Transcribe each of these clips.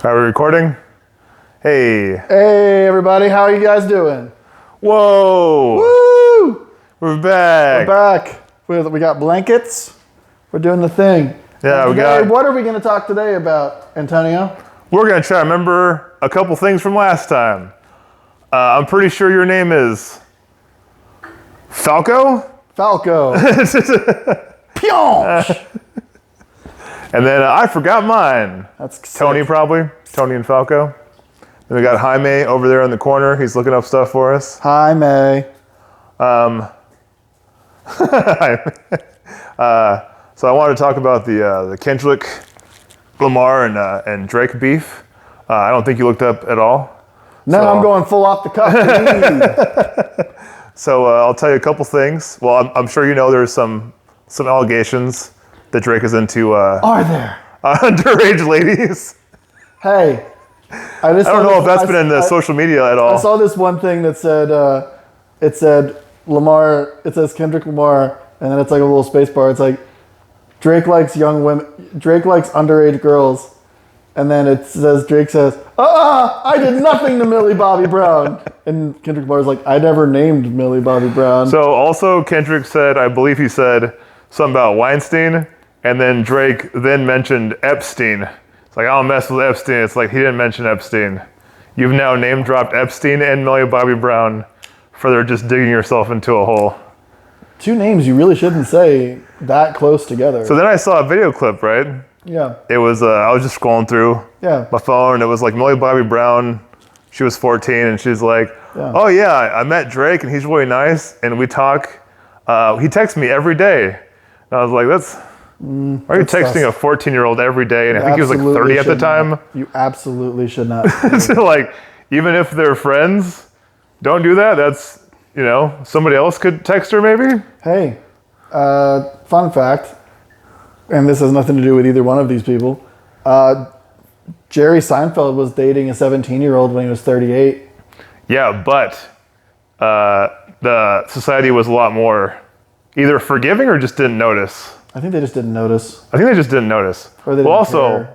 Are we recording? Hey. Hey, everybody. How are you guys doing? Whoa. Woo! We're back. We're back. We got blankets. We're doing the thing. Yeah, What are we going to talk today about, Antonio? We're going to try to remember a couple things from last time. I'm pretty sure your name is Falco? Falco. Pyonch! And then I forgot mine. That's Tony, sick. probably. Tony and Falco. Then we got Jaime over there in the corner. He's looking up stuff for us. Hi, May. So I wanted to talk about the Kendrick Lamar and Drake beef. I don't think you looked up at all. No, so, I'm going full off the cuff. So I'll tell you a couple things. Well, I'm sure you know there's some allegations that Drake is into Are there? underage ladies. Hey. I don't know if that's been in the social media at all. I saw this one thing that said, it said Kendrick Lamar, and then it's like a little space bar. It's like, Drake likes young women, Drake likes underage girls. And then Drake says, I did nothing to Millie Bobby Brown. And Kendrick Lamar's like, I never named Millie Bobby Brown. So also Kendrick said, I believe he said something about Weinstein, and then Drake then mentioned Epstein. It's like, I don't mess with Epstein. It's like, he didn't mention Epstein. You've now name dropped Epstein and Millie Bobby Brown for just digging yourself into a hole. Two names you really shouldn't say that close together. So then I saw a video clip, right? Yeah. It was, I was just scrolling through my phone. It was like Millie Bobby Brown. She was 14 and she's like, oh yeah, I met Drake and he's really nice. And we talk, he texts me every day. And I was like, why are you texting a 14-year-old every day? And I think he was like 30 at the time. You absolutely should not. So like, even if they're friends, don't do that. That's, somebody else could text her maybe. Hey, fun fact, and this has nothing to do with either one of these people. Jerry Seinfeld was dating a 17-year-old when he was 38. Yeah, but the society was a lot more either forgiving or just didn't notice. I think they just didn't notice. I think they just didn't notice. Or they didn't care.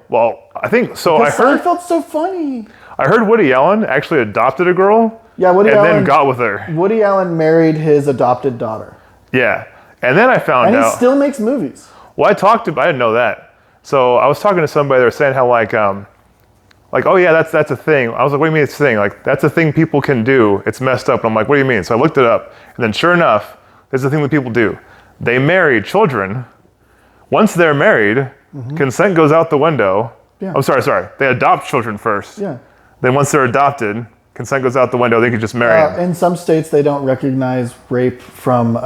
I think so. Because Seinfeld's so funny. I heard Woody Allen actually adopted a girl. Yeah, Woody Allen then got with her. Woody Allen married his adopted daughter. Yeah, and then I found out. And he still makes movies. Well, I didn't know that. So I was talking to somebody. They were saying how oh yeah, that's a thing. I was like, what do you mean it's a thing? Like, that's a thing people can do. It's messed up. And I'm like, what do you mean? So I looked it up, and then sure enough, there's a thing that people do. They marry children. Once they're married, consent goes out the window. Yeah. I'm sorry. They adopt children first. Yeah. Then once they're adopted, consent goes out the window. They can just marry them. In some states, they don't recognize rape from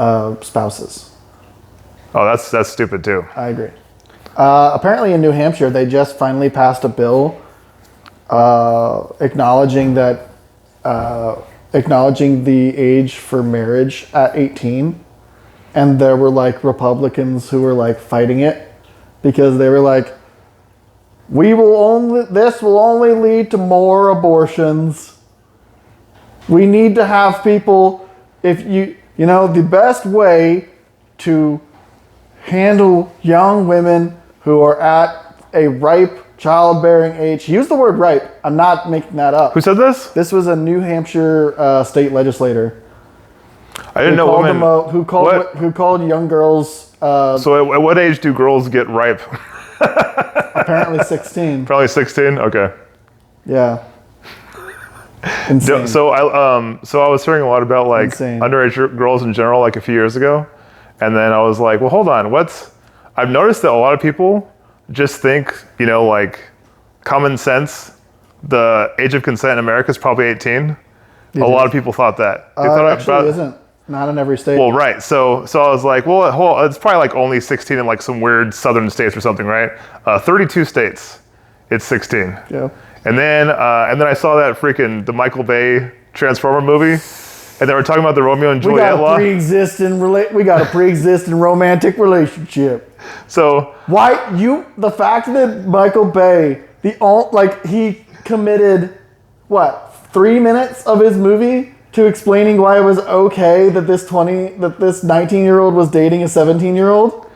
spouses. Oh, that's stupid too. I agree. Apparently in New Hampshire, they just finally passed a bill acknowledging the age for marriage at 18. And there were Republicans who were fighting it because they were this will only lead to more abortions. We need to have people, the best way to handle young women who are at a ripe childbearing age. He used the word ripe. I'm not making that up. Who said this? This was a New Hampshire state legislator. I didn't know women. Who called young girls. So at what age do girls get ripe? Apparently 16. Probably 16. Okay. Yeah. Insane. So I was hearing a lot about Insane. underage girls in general a few years ago, and then I was like, well, hold on. I've noticed that a lot of people just think common sense. The age of consent in America is probably 18. A lot of people thought that. Actually isn't. Not in every state. Well, right. So I was like, well, it's probably only 16 in some weird southern states or something, right? 32 states, it's 16. Yeah. And then I saw that the Michael Bay Transformer movie, and they were talking about the Romeo and Juliet law. We got a pre-existing romantic relationship. So the fact that Michael Bay, he committed 3 minutes of his movie to explaining why it was okay that this 19-year-old was dating a 17-year-old?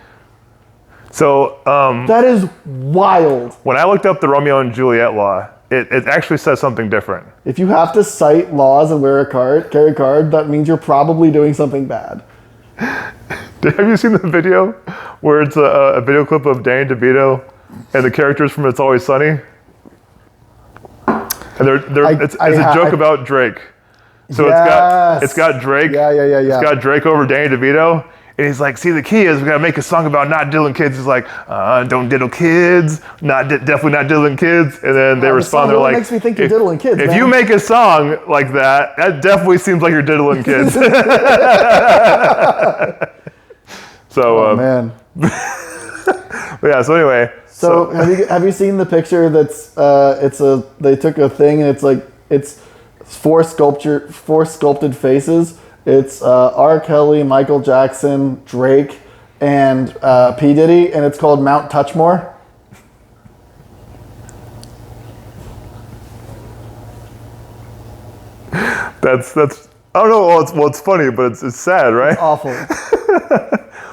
So that is wild. When I looked up the Romeo and Juliet law, it actually says something different. If you have to cite laws and carry a card, that means you're probably doing something bad. Have you seen the video where it's a video clip of Danny DeVito and the characters from It's Always Sunny? And it's a joke about Drake. So it's got Drake. Yeah. It's got Drake over Danny DeVito. And he's like, see, the key is we gotta make a song about not diddling kids. He's like, don't diddle kids, definitely not diddling kids. And then they respond, they're like, makes me think you're diddling kids. If you make a song like that, that definitely seems like you're diddling kids. So, man. Yeah. So anyway. So have you seen the picture that's they took a thing and it's four sculpted faces. It's R. Kelly, Michael Jackson, Drake, and P. Diddy, and it's called Mount Touchmore. That's I don't know. Well, it's funny, but it's sad, right? It's awful.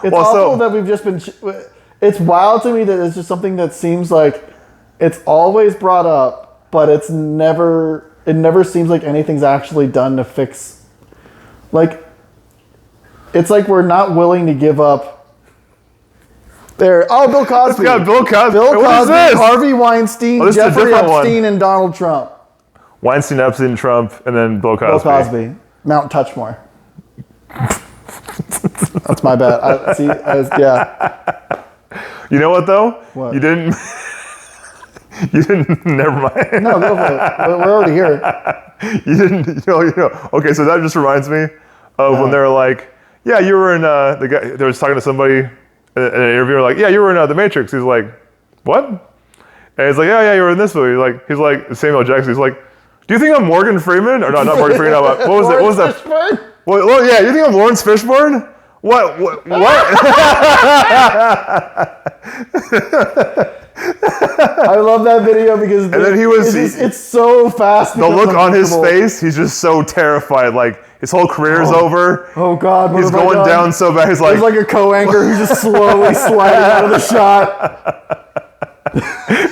It's awful that we've just been. It's wild to me that it's just something that seems like it's always brought up, but it never seems like anything's actually done to fix. Like, it's like we're not willing to give up. Bill Cosby. It's got Bill Cosby. Bill What is Cosby, this? Harvey Weinstein, this is a Jeffrey different one. Epstein, and Donald Trump. Weinstein, Epstein, Trump, and then Bill Cosby. Bill Cosby. Mount Touchmore. That's my bad. Yeah. You know what though? What? You didn't. Never mind. No, go for it. We're already here. You didn't. You know. Okay, so that just reminds me of when they were like, "Yeah, you were in." The guy. They was talking to somebody in an interview. Like, "Yeah, you were in The Matrix." He's like, "What?" And he's like, "Yeah, you were in this movie." He's like Samuel Jackson. He's like, "Do you think I'm Morgan Freeman?" Or not Morgan Freeman. What was that? What was that? Fishburne? Well, yeah. You think I'm Lawrence Fishburne? What? I love that video because then it's so fast. The look on his face, he's just so terrified. Like his whole career's over. Oh God, he's going down so bad. He's like a co-anchor who's just slowly sliding out of the shot.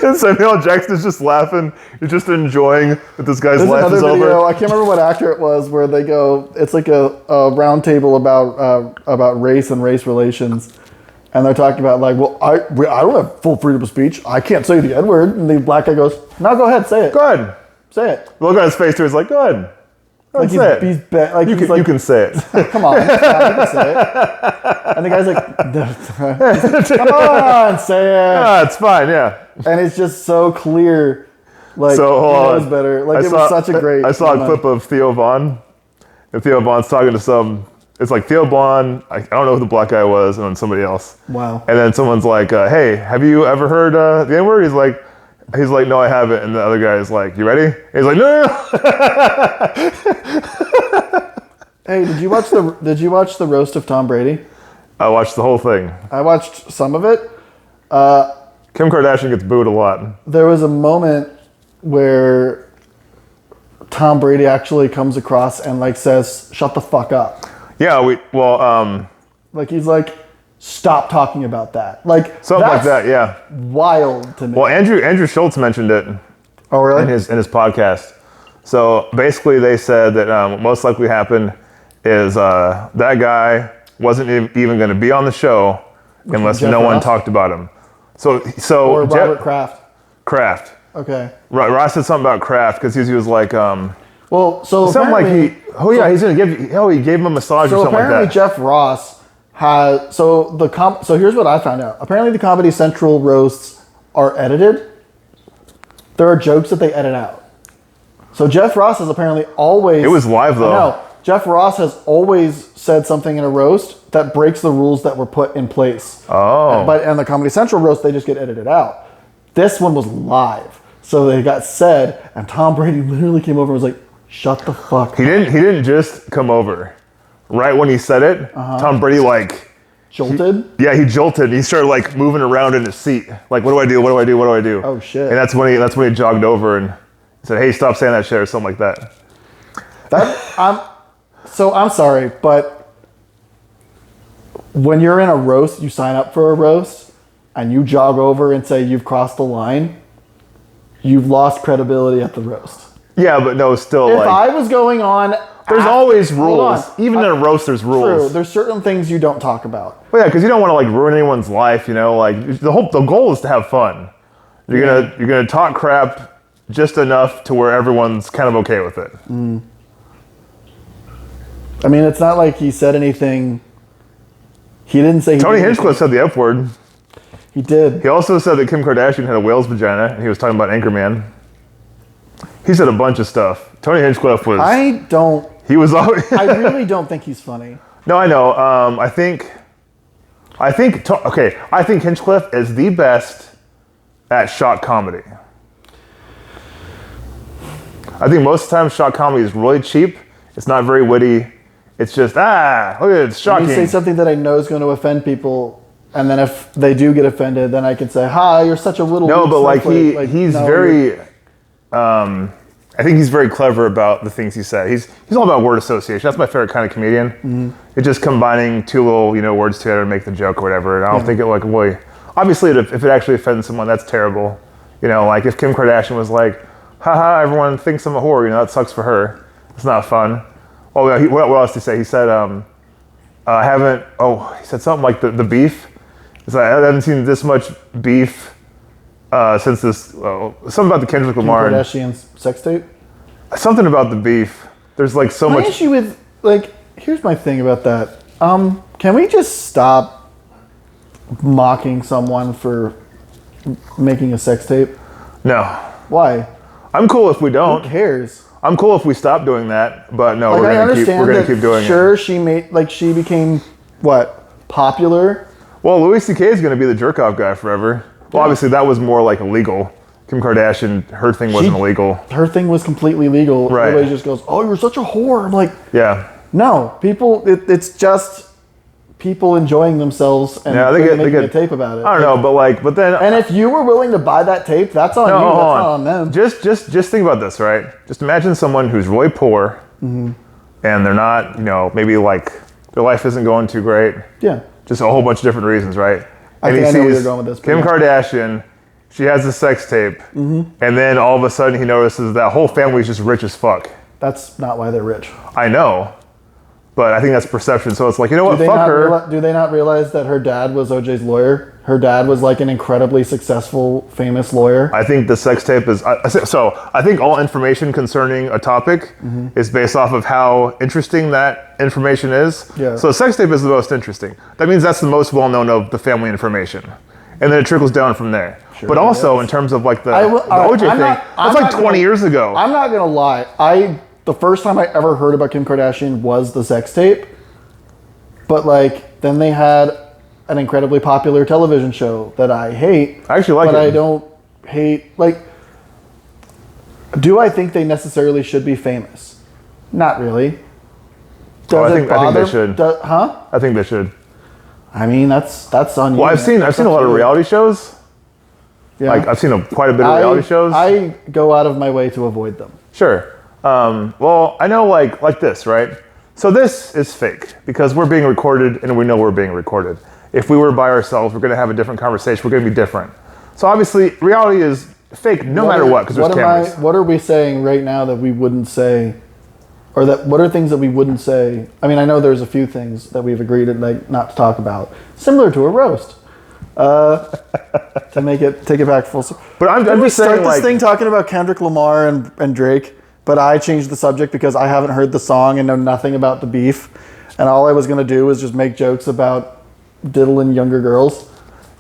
And Samuel Jackson is just laughing. He's just enjoying that this guy's There's life is another video, over. I can't remember what actor it was, where they go. It's like a round table about race and race relations. And they're talking about like, well, I don't have full freedom of speech. I can't say the N-word. And the black guy goes, no, go ahead, say it. Go ahead. Say it. Look on his face too. He's like, go ahead. Go ahead, say it. You can say it. Come on. You can say it. And the guy's like, come on, say it. Ah, it's fine, yeah. And it's just so clear. Like, So, he knows better. Like, it was such a great I saw moment. a clip of Theo Vaughn. And Theo Vaughn's talking to some... It's like Theo Vaughn, I don't know who the black guy was, and then somebody else. Wow. And then someone's like, hey, have you ever heard the N-word? He's like, no, I haven't. And the other guy is like, you ready? He's like, no. Hey, did you watch the roast of Tom Brady? I watched the whole thing. I watched some of it. Kim Kardashian gets booed a lot. There was a moment where Tom Brady actually comes across and like says, shut the fuck up. Yeah, Like he's like, stop talking about that. Like something like that, yeah. Wild to me. Well, Andrew Schultz mentioned it. Oh, really? In his podcast. So basically, they said that what most likely happened is that guy wasn't even going to be on the show unless no one talked about him. So or Robert Kraft. Kraft. Okay. Ross said something about Kraft because he was like, well, so something like he's gonna give you. He gave him a massage or something like that. So apparently Jeff Ross has. So here's what I found out. Apparently the Comedy Central roasts are edited. There are jokes that they edit out. So Jeff Ross has apparently always. It was live though. No, Jeff Ross has always said something in a roast that breaks the rules that were put in place. Oh. But in the Comedy Central roast, they just get edited out. This one was live, so they got said, and Tom Brady literally came over and was like, shut the fuck up. He didn't just come over. Right when he said it, Tom Brady like jolted? He jolted. He started like moving around in his seat. Like, what do I do? What do I do? What do I do? Oh shit. And that's when he jogged over and said, hey, stop saying that shit or something like that. I'm sorry, but when you're in a roast, you sign up for a roast and you jog over and say you've crossed the line. you've lost credibility at the roast. Yeah, but no, still If like I was going on, there's always hold rules. on. Even in a roast, there's rules. True, there's certain things you don't talk about. Well, yeah, because you don't want to like ruin anyone's life. You know, like the goal is to have fun. You're gonna talk crap just enough to where everyone's kind of okay with it. I mean, it's not like he said anything. He didn't say. Tony Hinchcliffe said the F word. He did. He also said that Kim Kardashian had a whale's vagina, and he was talking about Anchorman. He said a bunch of stuff. Tony Hinchcliffe was. He was always. I really don't think he's funny. No, I know. I think Hinchcliffe is the best at shock comedy. I think most of the time shock comedy is really cheap. It's not very witty. It's just, look at it, it's shocking. You say something that I know is going to offend people, and then if they do get offended, then I can say, "Hi, you're such a little." No, but like he's very. I think he's very clever about the things he said. He's all about word association. That's my favorite kind of comedian. Mm-hmm. It's just combining two little words together to make the joke or whatever. And I don't think it like really. Obviously, if it actually offends someone, that's terrible. You know, like if Kim Kardashian was like, "Haha, everyone thinks I'm a whore," that sucks for her. It's not fun. Oh yeah, what else did he say? He said, he said something like the beef. It's like, I haven't seen this much beef since this, something about the Kendrick Lamar. Kim Kardashian's sex tape? Something about the beef. There's like so much. My issue with, here's my thing about that. Can we just stop mocking someone for making a sex tape? No. Why? I'm cool if we don't. Who cares? I'm cool if we stop doing that, but no, we're gonna keep doing it. Sure, she became popular. Well, Louis C.K. is gonna be the jerk off guy forever. Well, obviously that was more like illegal. Kim Kardashian, her thing wasn't illegal. Her thing was completely legal. Right. Everybody just goes, "Oh, you're such a whore." I'm like, yeah. No, people. It's just people enjoying themselves and making a tape about it. I don't know, but then. And if you were willing to buy that tape, that's on you. That's not on them. Just think about this, right? Just imagine someone who's really poor, and they're not, maybe like their life isn't going too great. Yeah. Just a whole bunch of different reasons, right? I know where you're going with this. Kim Kardashian, she has a sex tape, and then all of a sudden he notices that whole family's just rich as fuck. That's not why they're rich. I know. But I think that's perception. So it's like, fuck her. Do they not realize that her dad was OJ's lawyer? Her dad was like an incredibly successful, famous lawyer. I think the sex tape is... I think all information concerning a topic is based off of how interesting that information is. Yeah. So a sex tape is the most interesting. That means that's the most well-known of the family information. And then it trickles down from there. Sure, but also in terms of like the OJ thing, that's like 20 years ago. I'm not going to lie. The first time I ever heard about Kim Kardashian was the sex tape. But then they had an incredibly popular television show that I hate. I actually like it. But I don't hate, do I think they necessarily should be famous? Not really. I think they should. Huh? I think they should. I mean, that's on you. Well, I've seen a lot of reality shows. Yeah. I've seen quite a bit of reality shows. I go out of my way to avoid them. Sure. Well, I know like this, right? So this is fake because we're being recorded and we know we're being recorded. If we were by ourselves, we're going to have a different conversation. We're going to be different. So obviously reality is fake no matter what because there's cameras. What are we saying right now that we wouldn't say, or what are things that we wouldn't say? I mean, I know there's a few things that we've agreed not to talk about, similar to a roast. To take it back full circle. But I'm just saying, start this thing talking about Kendrick Lamar and Drake, but I changed the subject because I haven't heard the song and know nothing about the beef, and all I was gonna do was just make jokes about diddling younger girls.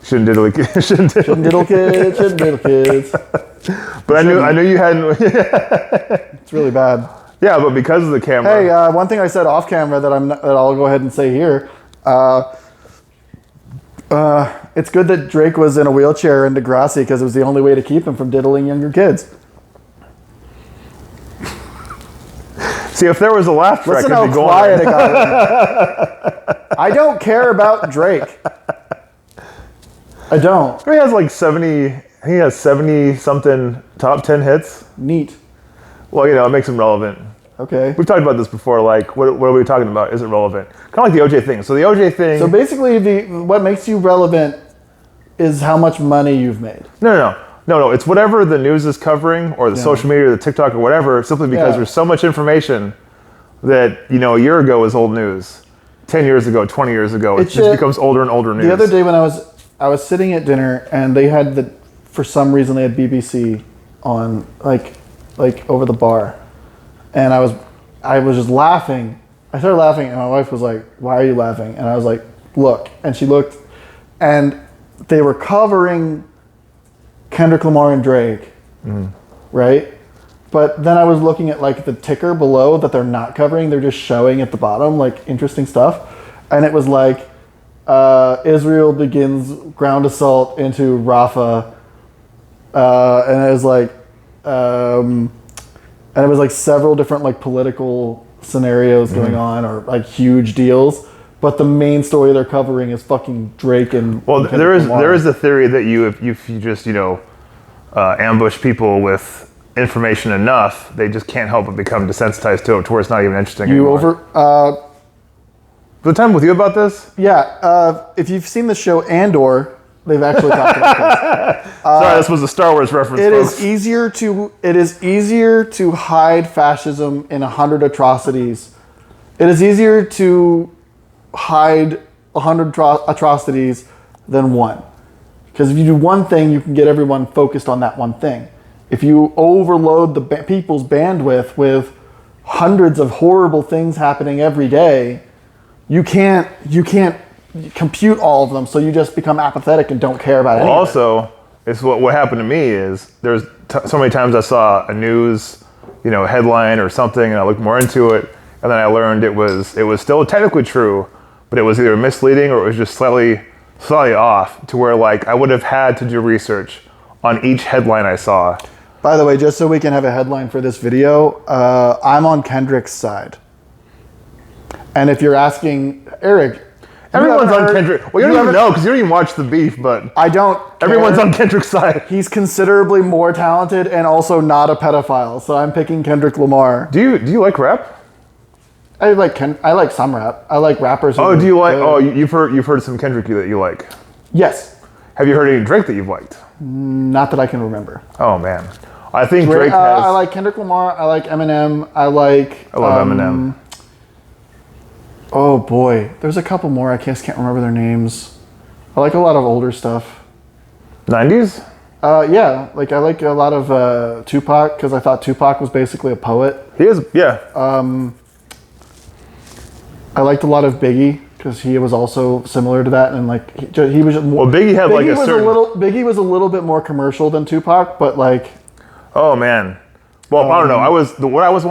Shouldn't diddle kids. Shouldn't diddle kids. But I knew you hadn't. It's really bad. Yeah, but because of the camera. Hey, one thing I said off camera that I'll go ahead and say here. It's good that Drake was in a wheelchair in Degrassi because it was the only way to keep him from diddling younger kids. See, if there was a laugh track, listen how quiet it got. I don't care about Drake. I don't. He has like 70. He has 70 something top 10 hits. Neat. Well, it makes him relevant. Okay. We've talked about this before. Like, what are we talking about? Is it relevant? Kind of like the OJ thing. So the OJ thing. So basically, what makes you relevant is how much money you've made. No. No, it's whatever the news is covering, or the social media, or the TikTok, or whatever. Simply because there's so much information that a year ago was old news, 10 years ago, 20 years ago, it just becomes older and older news. The other day when I was sitting at dinner and they had for some reason they had BBC on like over the bar, and I was just laughing. I started laughing, and my wife was like, "Why are you laughing?" And I was like, "Look," and she looked, and they were covering Kendrick Lamar and Drake, right? But then I was looking at like the ticker below that they're not covering. They're just showing at the bottom like interesting stuff. And it was like Israel begins ground assault into Rafah. And it was like several different like political scenarios going on, or like huge deals. But the main story they're covering is fucking Drake and there is a theory that if you just ambush people with information enough, they just can't help but become desensitized to it, to where it's not even interesting anymore. The time with you about this? Yeah, if you've seen the show Andor, they've actually talked about this. Sorry, this was a Star Wars reference. It is easier to hide fascism in 100 atrocities. It is easier to hide 100 atrocities than one. Because if you do one thing, you can get everyone focused on that one thing. If you overload the people's bandwidth with hundreds of horrible things happening every day, you can't compute all of them, so you just become apathetic and don't care about anything. Also, it's what happened to me is there's so many times I saw a news, headline or something, and I looked more into it, and then I learned it was still technically true, but it was either misleading or it was just slightly off, to where like I would have had to do research on each headline I saw. By the way, just so we can have a headline for this video, I'm on Kendrick's side. And if you're asking, Eric, everyone's on Kendrick. Well, you don't even know because you don't even watch the beef, but I don't. Everyone's on Kendrick's side. He's considerably more talented and also not a pedophile, so I'm picking Kendrick Lamar. Do you like rap? I like some rap. I like rappers. Oh, do you like? Oh, you've heard some Kendrick that you like. Yes. Have you heard any Drake that you've liked? Not that I can remember. Oh man, I think Drake has. I like Kendrick Lamar. I like Eminem. I love Eminem. Oh boy, there's a couple more. I can't remember their names. I like a lot of older stuff. 90s? Yeah, like I like a lot of Tupac, because I thought Tupac was basically a poet. He is, yeah. I liked a lot of Biggie, because he was also similar to that, and like he was more. Well, Biggie had Biggie was a little bit more commercial than Tupac, but like. Oh man. Well, I don't know. What I was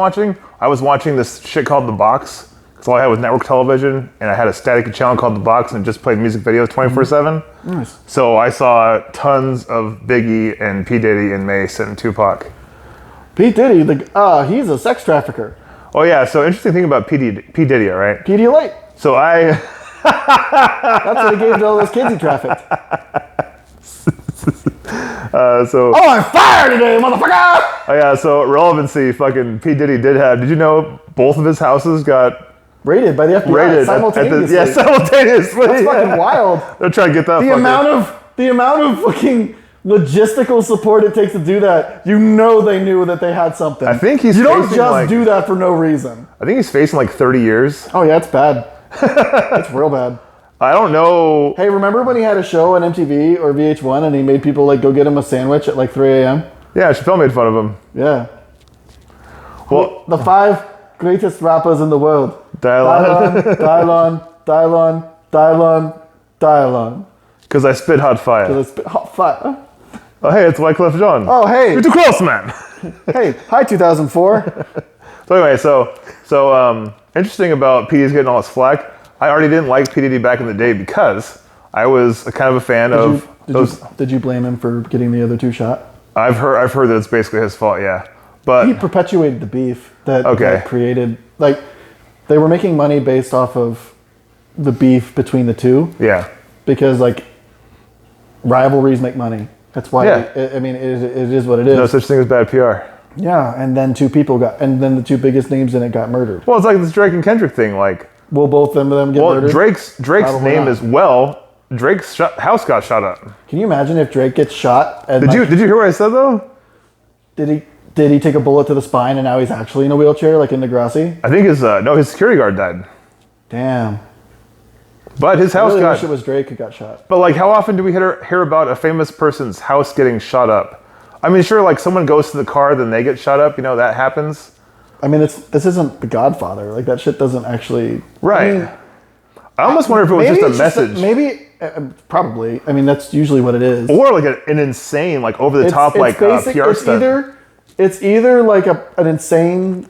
watching this shit called The Box. Because all I had was network television, and I had a static channel called The Box, and it just played music videos 24/7. Nice. So I saw tons of Biggie and P. Diddy and Mace and Tupac. P. Diddy, he's a sex trafficker. Oh yeah, so interesting thing about P. Diddy, right? Pedialyte. So That's what he gave to all those kids he trafficked. Oh, I'm fired today, motherfucker! Oh yeah, so relevancy, fucking P. Diddy did you know both of his houses got raided by the FBI simultaneously? Simultaneously. That's fucking wild. They're trying to get that. The amount of fucking logistical support it takes to do that. They knew that they had something. I think you don't just do that for no reason. I think he's facing like 30 years. Oh yeah, it's bad. It's real bad. I don't know. Hey, remember when he had a show on MTV or VH1 and he made people like go get him a sandwich at like 3 a.m.? Yeah, Chappelle made fun of him. Yeah. Well, the 5 greatest rappers in the world. Dylon. Because I spit hot fire. Oh, hey, it's Wyclef Jean. Oh, hey. You're too close, man. Hey, hi, 2004. So anyway, so interesting about P. Diddy getting all his flack. I already didn't like P. Diddy back in the day because I was kind of a fan of those. Did you blame him for getting the other 2 shot? I've heard that it's basically his fault, yeah. But he perpetuated the beef that created, like, they were making money based off of the beef between the two. Yeah. Because, like, rivalries make money. That's why, it is what it is. No such thing as bad PR. Yeah, and then the 2 biggest names in it got murdered. Well, it's like this Drake and Kendrick thing, like. Will both of them get murdered? Drake's name is Drake's house got shot up. Can you imagine if Drake gets shot? And Did you hear what I said though? Did he take a bullet to the spine and now he's actually in a wheelchair like in Degrassi? I think his security guard died. Damn. But his house I really got. wish it was Drake who got shot. But like, how often do we hear about a famous person's house getting shot up? I mean, sure, like someone goes to the car, then they get shot up. You know, that happens. I mean, this isn't The Godfather. Like that shit doesn't actually. Right. I mean, I almost wonder if it was just a message. Probably. I mean, that's usually what it is. Or like an insane, like over the top, like PR stunt. It's either like an insane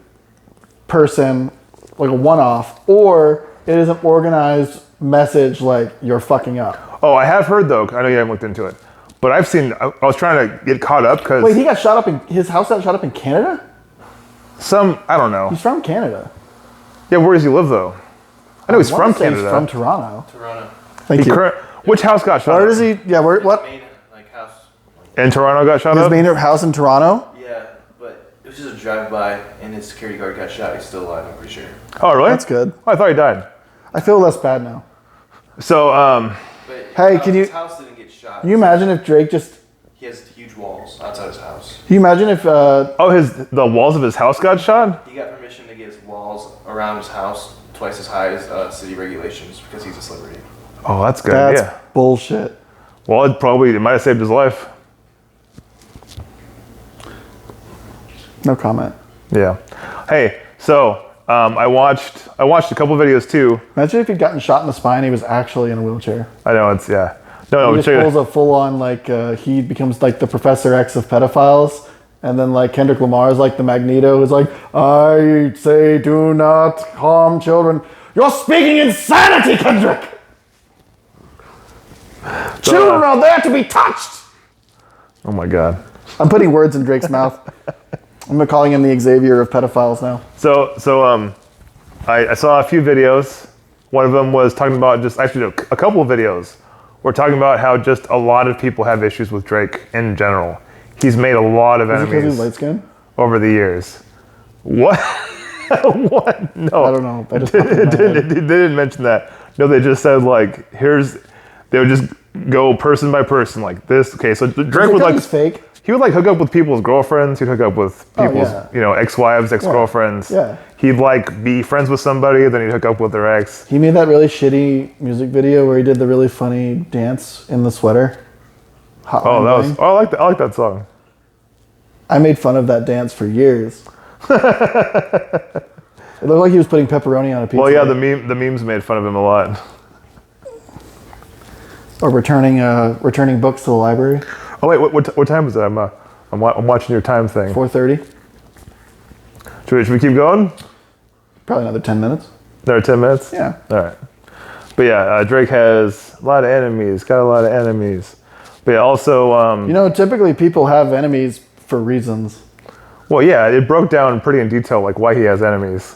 person, like a one-off, or it is an organized message like you're fucking up. Oh, I have heard though. I know you haven't looked into it, but I've seen. I was trying to get caught up because. Wait, he got shot up in his house. Got shot up in Canada. I don't know. He's from Canada. Yeah, where does he live though? I know he's from Canada. He's from Toronto. Toronto. Thank you. Which house got shot up? Where does he? Yeah, where? What? Main, like, house. In Toronto got shot His up? main house in Toronto. Yeah, but it was just a drive-by, and his security guard got shot. He's still alive, I'm pretty sure. Oh, really? That's good. Oh, I thought he died. I feel less bad now. So, But Hey, his house didn't get shot. Can you imagine if Drake just? He has huge walls outside his house. Can you imagine if? the walls of his house got shot? He got permission to get his walls around his house twice as high as city regulations because he's a celebrity. Oh, that's good. That's Yeah. bullshit. Well, it might have saved his life. No comment. Yeah. Hey, so I watched a couple videos too. Imagine if he'd gotten shot in the spine. He was actually in a wheelchair. I know it's No, He just check pulls a full on like he becomes like the Professor X of pedophiles, and then like Kendrick Lamar is like the Magneto who's like, I say do not harm children. You're speaking insanity, Kendrick. Children are there to be touched. Oh my God. I'm putting words in Drake's mouth. I'm calling him the Xavier of pedophiles now. I saw a few videos. One of them was talking about a couple of videos. We're talking about how just a lot of people have issues with Drake in general. He's made a lot of Is it because enemies he's light skinned? over the years. What? What? No. I don't know. That just They didn't mention that. No, they just said like, they would just go person by person like this. Okay, so Drake would like, he's fake. he would like hook up with people's girlfriends. He'd hook up with people's, yeah. ex-wives, ex-girlfriends. Yeah. He'd like be friends with somebody, then he'd hook up with their ex. He made that really shitty music video where he did the really funny dance in the sweater. Hotline Bling. I like that song. I made fun of that dance for years. It looked like he was putting pepperoni on a pizza. Well, yeah, the memes made fun of him a lot. Or returning books to the library. Oh wait, what time is it? I'm watching your time thing. 4:30. Should we keep going? Probably another 10 minutes. Another 10 minutes? Yeah. All right. But yeah, Drake has a lot of enemies. Got a lot of enemies. But yeah, also. Typically people have enemies for reasons. Well, yeah, it broke down pretty in detail, like why he has enemies.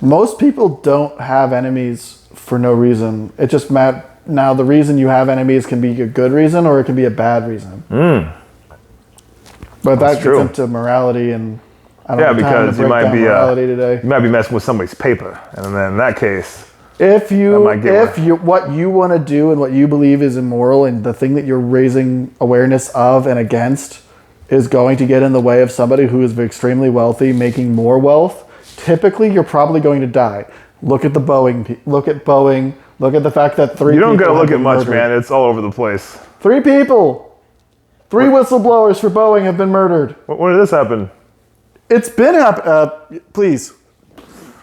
Most people don't have enemies for no reason. It just now the reason you have enemies can be a good reason or it can be a bad reason. But that gets into morality, and I don't have time to break down morality today. You might be messing with somebody's paper, and then in that case, what you want to do and what you believe is immoral, and the thing that you're raising awareness of and against is going to get in the way of somebody who is extremely wealthy making more wealth, typically you're probably going to die. Look at Boeing. Look at the fact that 3 people. You don't gotta look at much, man. It's all over the place. 3 people. 3 whistleblowers for Boeing have been murdered. When did this happen? It's been please.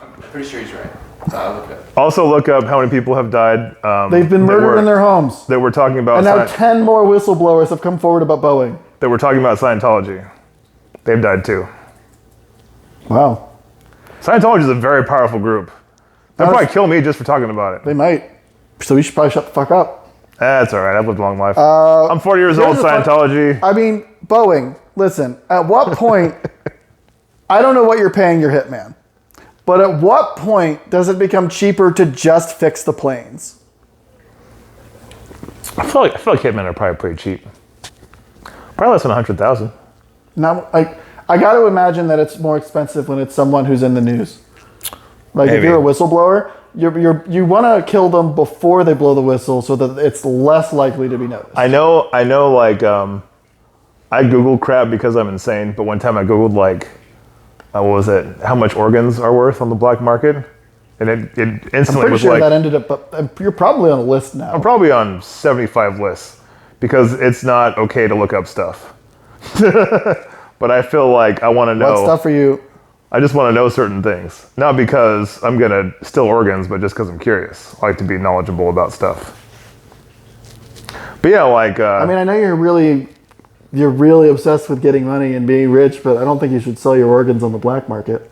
I'm pretty sure he's right. I'll look it up. Also look up how many people have died. They've been murdered in their homes. That we're talking about. And now 10 more whistleblowers have come forward about Boeing. That we're talking about Scientology. They've died too. Wow. Scientology is a very powerful group. They'll probably kill me just for talking about it. They might. So we should probably shut the fuck up. That's all right. I've lived a long life. I'm 40 years old, Scientology. I mean, Boeing, listen, at what point, I don't know what you're paying your hitman, but at what point does it become cheaper to just fix the planes? I feel like hitmen are probably pretty cheap. Probably less than 100,000. Now, I got to imagine that it's more expensive when it's someone who's in the news. Like if Maybe. you're a whistleblower, you want to kill them before they blow the whistle so that it's less likely to be noticed. I know. Like, I Googled crap because I'm insane. But one time I Googled like, what was it? How much organs are worth on the black market? And it I'm instantly pretty was sure like, that ended up. But you're probably on a list now. I'm probably on 75 lists because it's not okay to look up stuff. But I feel like I want to know. What stuff are you? I just want to know certain things. Not because I'm going to steal organs, but just because I'm curious. I like to be knowledgeable about stuff. But yeah, like... I mean, I know you're really obsessed with getting money and being rich, but I don't think you should sell your organs on the black market.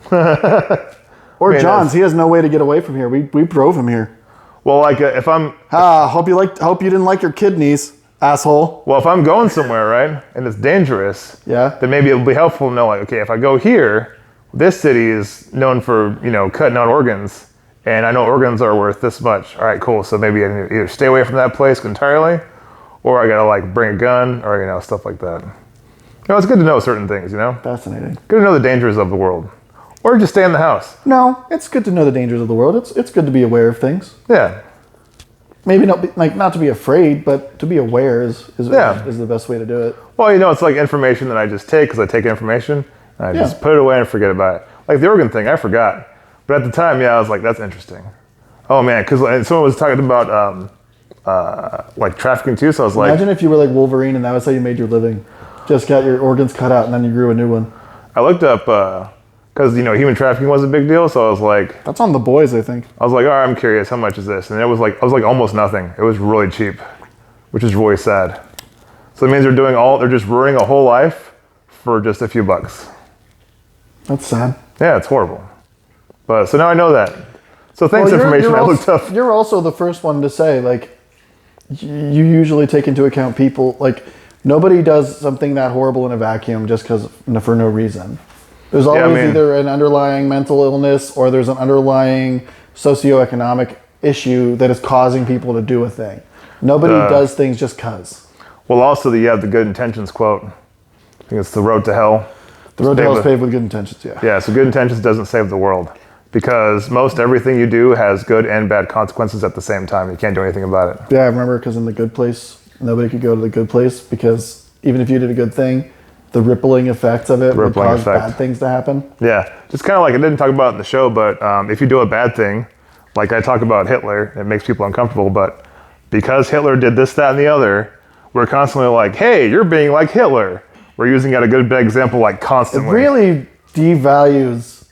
Or Man, John's. He has no way to get away from here. We drove him here. well, like, if I'm... Hope you didn't like your kidneys, asshole. Well, if I'm going somewhere, right, and it's dangerous, Yeah. then maybe it'll be helpful to know, like, okay, if I go here, this city is known for, cutting out organs, and I know organs are worth this much. All right, cool. So maybe I need to either stay away from that place entirely, or I gotta, like, bring a gun, or, stuff like that. It's good to know certain things, Fascinating. Good to know the dangers of the world. Or just stay in the house. No, it's good to know the dangers of the world. It's good to be aware of things. Yeah. Maybe not to be afraid, but to be aware is the best way to do it. Well, it's like information that I just take because I take information and I just put it away and forget about it. Like the organ thing, I forgot. But at the time, I was like, that's interesting. Oh man, because someone was talking about like trafficking too, so I was like... Imagine if you were like Wolverine and that was how you made your living. Just got your organs cut out and then you grew a new one. I looked up, because, human trafficking was a big deal, so I was like... That's on The Boys, I think. I was like, all right, I'm curious, how much is this? And I was like almost nothing. It was really cheap, which is really sad. So it means they're just ruining a whole life for just a few bucks. That's sad. Yeah, it's horrible. But, so now I know that. So thanks, information I looked up. You're also the first one to say, like, you usually take into account people, like, nobody does something that horrible in a vacuum just for no reason. There's always either an underlying mental illness or there's an underlying socioeconomic issue that is causing people to do a thing. Nobody does things just cause. Well, also, you have the good intentions quote. I think it's the road to hell. The road to hell is paved with good intentions, yeah. Yeah, so good intentions doesn't save the world. Because most everything you do has good and bad consequences at the same time. You can't do anything about it. Yeah, I remember because in The Good Place, nobody could go to the good place because even if you did a good thing, the rippling effects of it would cause bad things to happen. Yeah, just kind of like I didn't talk about it in the show, but if you do a bad thing, like I talk about Hitler, it makes people uncomfortable, but because Hitler did this, that, and the other, we're constantly like, hey, you're being like Hitler. We're using that a good big example like constantly. It really devalues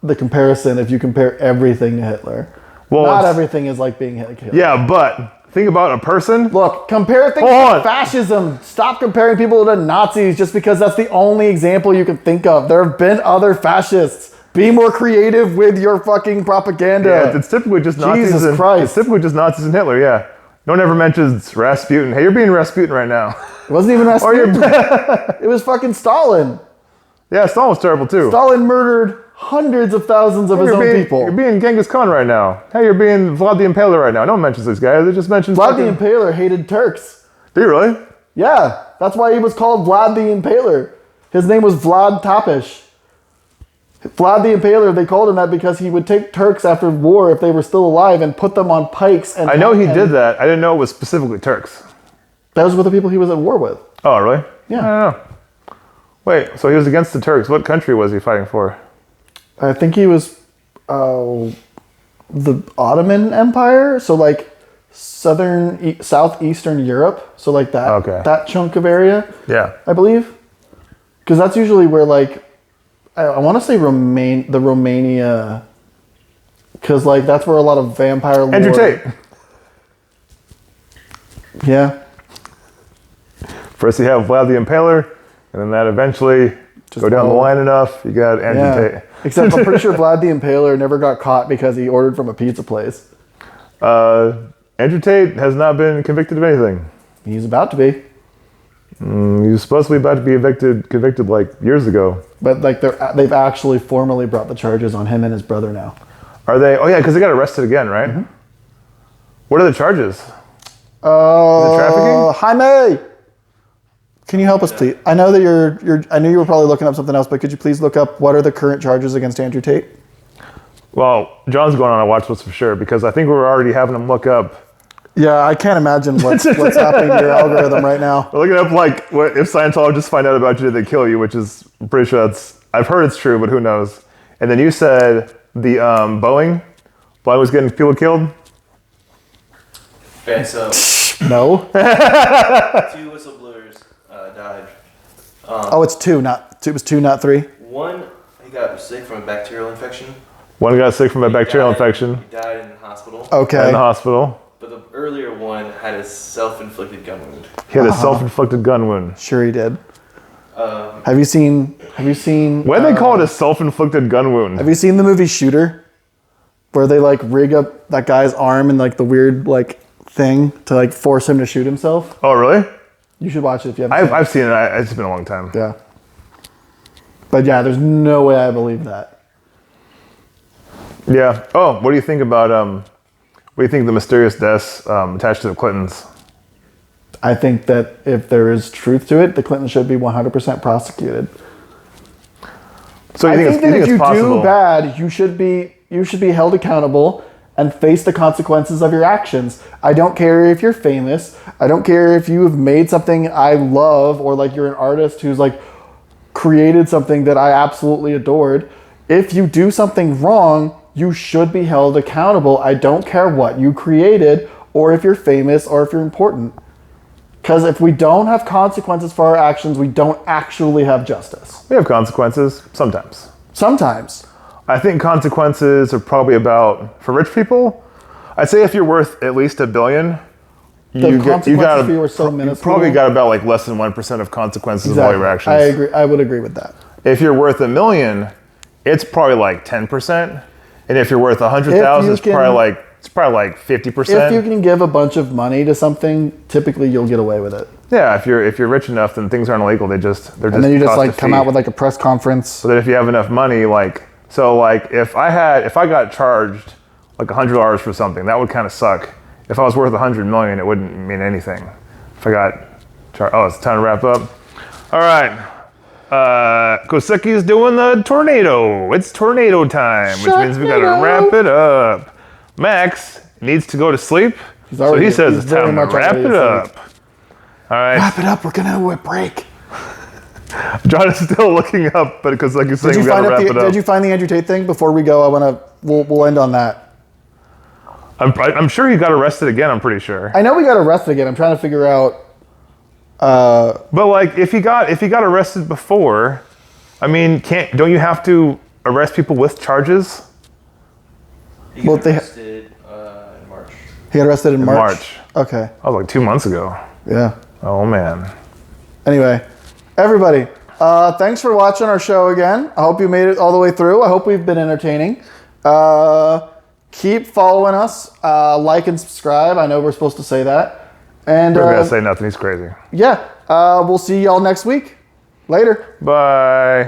the comparison if you compare everything to Hitler. Well, not everything is like being like Hitler. Yeah, but think about a person. Look, compare things to fascism. Stop comparing people to Nazis just because that's the only example you can think of. There have been other fascists. Be more creative with your fucking propaganda. Yeah, it's typically just Nazis. Jesus Christ. It's typically just Nazis and Hitler, yeah. No one ever mentions Rasputin. Hey, you're being Rasputin right now. It wasn't even Rasputin. It was fucking Stalin. Yeah, Stalin was terrible too. Stalin murdered hundreds of thousands of his own people. You're being Genghis Khan right now. Hey, you're being Vlad the Impaler right now. No one mentions these guys. They just mention Vlad the Impaler hated Turks. Do you really? Yeah, that's why he was called Vlad the Impaler. His name was Vlad Tapish. Vlad the Impaler, they called him that because he would take Turks after war if they were still alive and put them on pikes. And I know he did that. I didn't know it was specifically Turks. Those were the people he was at war with. Oh, really? Yeah. I don't know. Wait, so he was against the Turks. What country was he fighting for? I think he was the Ottoman Empire, so like southeastern Europe, so like that chunk of area. Yeah, I believe, because that's usually where like I want to say Romania, because like that's where a lot of vampire lore. Andrew Tate. Yeah. First you have Vlad the Impaler, and then that eventually go down the line enough, you got Andrew Tate. Except I'm pretty sure Vlad the Impaler never got caught because he ordered from a pizza place. Andrew Tate has not been convicted of anything. He's about to be. He was supposed to be about to be convicted like years ago. But like they've actually formally brought the charges on him and his brother now. Are they? Oh yeah, because they got arrested again, right? Mm-hmm. What are the charges? Is it trafficking? Jaime, can you help us, please? I know that I knew you were probably looking up something else, but could you please look up what are the current charges against Andrew Tate? Well, John's going on a watch list for sure because I think we're already having him look up. Yeah, I can't imagine what's happening to your algorithm right now. We're looking up like what if Scientologists find out about you, did they kill you? Which is I'm pretty sure I've heard it's true, but who knows? And then you said the Boeing was getting people killed. Okay, so No. 2 whistleblowers died. Oh, it's two, not two. It was two, not three. One, he got sick from a bacterial infection. One got sick from a bacterial infection. He died in the hospital. Okay. In the hospital. But the earlier one had a self-inflicted gun wound. He had a self-inflicted gun wound. Sure, he did. Have you seen? Why do they call it a self-inflicted gun wound? Have you seen the movie Shooter, where they like rig up that guy's arm in like the weird like thing to like force him to shoot himself? Oh, really? You should watch it if you haven't. I've seen it. It's been a long time. Yeah. But yeah, there's no way I believe that. Yeah. Oh, what do you think about what do you think of the mysterious deaths attached to the Clintons? I think that if there is truth to it, the Clintons should be 100% prosecuted. So I think that if you possible? do bad, you should be held accountable and face the consequences of your actions. I don't care if you're famous. I don't care if you have made something I love or like you're an artist who's like created something that I absolutely adored. If you do something wrong, you should be held accountable. I don't care what you created or if you're famous or if you're important. Because if we don't have consequences for our actions, we don't actually have justice. We have consequences sometimes. Sometimes. I think consequences are probably about for rich people. I'd say if you're worth at least $1 billion, you consequences for you are so minuscule. probably got about like less than 1% of consequences of all your actions. I agree. I would agree with that. If you're worth $1 million, it's probably like 10%, and if you're worth 100,000, it's probably like 50%. If you can give a bunch of money to something, typically you'll get away with it. Yeah, if you're rich enough, then things aren't illegal. They're just and then you just like come out with like a press conference. So that if you have enough money, if I got charged like $100 for something, that would kind of suck. If I was worth 100 million, it wouldn't mean anything. If I got charged, it's time to wrap up. All right. Kosuke's doing the tornado. It's tornado time, which means we gotta wrap it up. Max needs to go to sleep, so he says it's time to wrap it up. All right. Wrap it up. We're gonna do a break. John is still looking up, but because like you're saying, we gotta wrap it up. Did you find the Andrew Tate thing? Before we go, we'll end on that. I'm sure he got arrested again. I'm pretty sure. I know we got arrested again. I'm trying to figure out. But like, if he got arrested before, I mean, don't you have to arrest people with charges? He got arrested in March. He got arrested in March. Okay. That was like 2 months ago. Yeah. Oh man. Anyway, everybody, thanks for watching our show again. I hope you made it all the way through. I hope we've been entertaining. Keep following us. Like and subscribe. I know we're supposed to say that. And We're gonna say nothing. He's crazy. Yeah. We'll see y'all next week. Later. Bye.